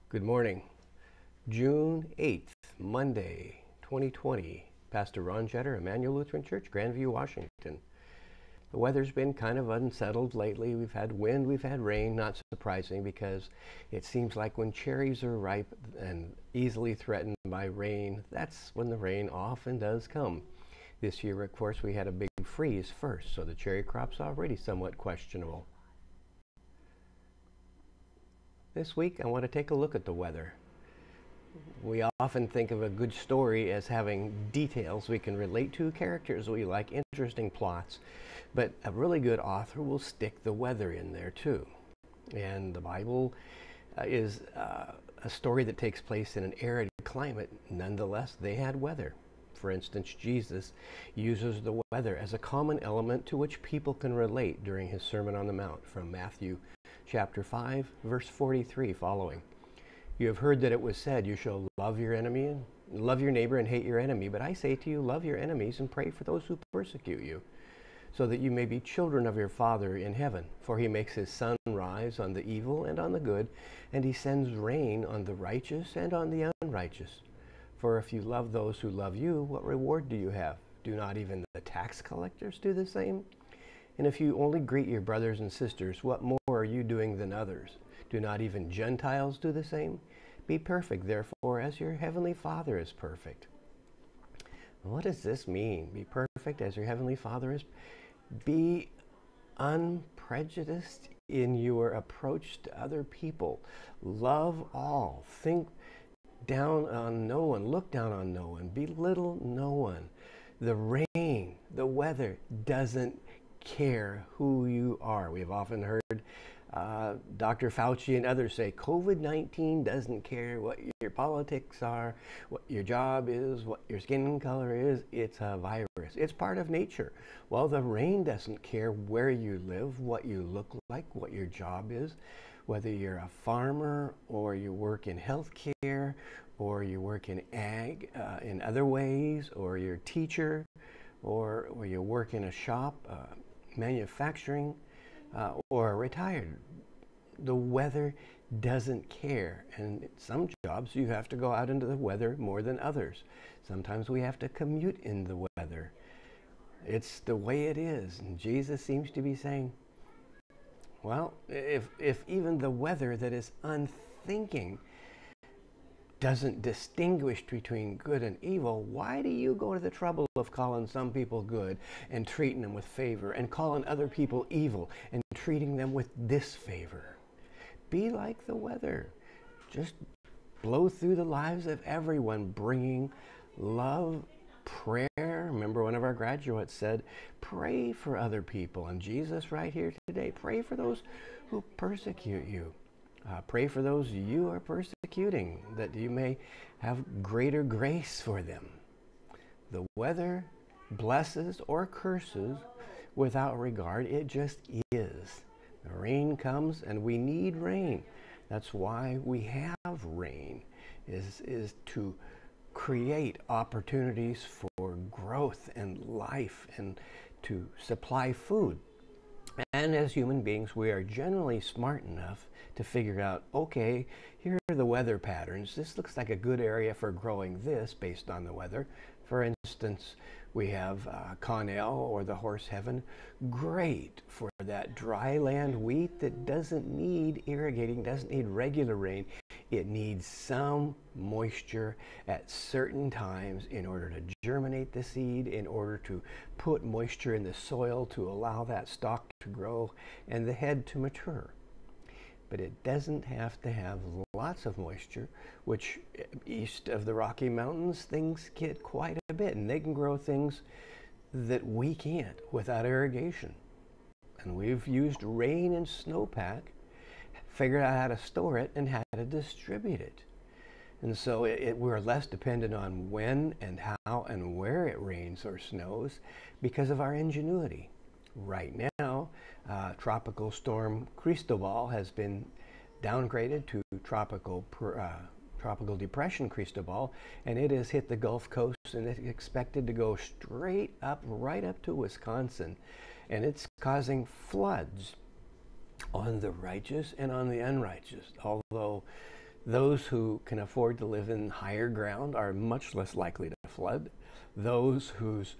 Good morning. June 8th, Monday, 2020. Pastor Ron Jetter, Immanuel Lutheran Church, Grandview, Washington. The weather's been kind of unsettled lately. We've had wind, we've had rain, not surprising because it seems like when cherries are ripe and easily threatened by rain, that's when the rain often does come. This year, of course, we had a big freeze first, so the cherry crop's already somewhat questionable. This week, I want to take a look at the weather. We often think of a good story as having details we can relate to, characters we like, interesting plots, but a really good author will stick the weather in there too. And the Bible is a story that takes place in an arid climate. Nonetheless, they had weather. For instance, Jesus uses the weather as a common element to which people can relate during his Sermon on the Mount from Matthew chapter 5, verse 43 following. You have heard that it was said, you shall love your enemy and love your neighbor and hate your enemy. But I say to you, love your enemies and pray for those who persecute you, so that you may be children of your Father in heaven. For he makes his sun rise on the evil and on the good, and he sends rain on the righteous and on the unrighteous. For if you love those who love you, what reward do you have? Do not even the tax collectors do the same? And if you only greet your brothers and sisters, what more are you doing than others? Do not even Gentiles do the same? Be perfect, therefore, as your heavenly Father is perfect. What does this mean? Be perfect as your heavenly Father is? Be unprejudiced in your approach to other people. Love all. Think down on no one. Look down on no one. Belittle no one. The rain, the weather doesn't care who you are. We've often heard Dr. Fauci and others say COVID-19 doesn't care what your politics are, what your job is, what your skin color is. It's a virus. It's part of nature. Well, the rain doesn't care where you live, what you look like, what your job is, whether you're a farmer or you work in healthcare or you work in ag in other ways, or you're a teacher or you work in a shop, manufacturing, or retired. The weather doesn't care. And some jobs you have to go out into the weather more than others. Sometimes we have to commute in the weather. It's the way it is. And Jesus seems to be saying, well, if even the weather that is unthinking doesn't distinguish between good and evil, why do you go to the trouble of calling some people good and treating them with favor, and calling other people evil and treating them with disfavor? Be like the weather. Just blow through the lives of everyone, bringing love, prayer. Remember, one of our graduates said, pray for other people. And Jesus right here today, pray for those who persecute you. Pray for those you are persecuting, that you may have greater grace for them. The weather blesses or curses without regard. It just is. The rain comes, and we need rain. That's why we have rain, is to create opportunities for growth and life and to supply food. And as human beings, we are generally smart enough to figure out, okay, here are the weather patterns. This looks like a good area for growing this based on the weather. For instance, we have Connell or the horse heaven. Great for that dry land wheat that doesn't need irrigating, doesn't need regular rain. It needs some moisture at certain times in order to germinate the seed, in order to put moisture in the soil to allow that stalk to grow and the head to mature. But it doesn't have to have lots of moisture, which east of the Rocky Mountains, things get quite a bit, and they can grow things that we can't without irrigation. And we've used rain and snowpack, figured out how to store it and how to distribute it. And so we're less dependent on when and how and where it rains or snows because of our ingenuity. Right now, Tropical Storm Cristobal has been downgraded to Tropical Depression Cristobal, and it has hit the Gulf Coast, and it's expected to go straight up, right up to Wisconsin. And it's causing floods on the righteous and on the unrighteous, although Those who can afford to live in higher ground are much less likely to flood. Those whose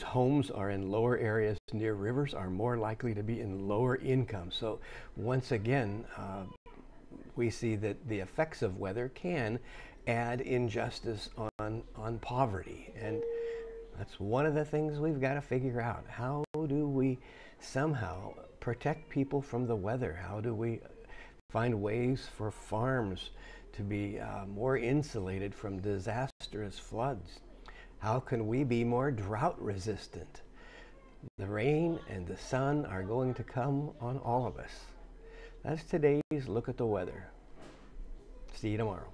homes are in lower areas near rivers are more likely to be in lower income. So once again, we see that the effects of weather can add injustice on poverty. And that's one of the things we've got to figure out. How do we somehow protect people from the weather? How do we find ways for farms to be more insulated from disastrous floods? How can we be more drought resistant? The rain and the sun are going to come on all of us. That's today's look at the weather. See you tomorrow.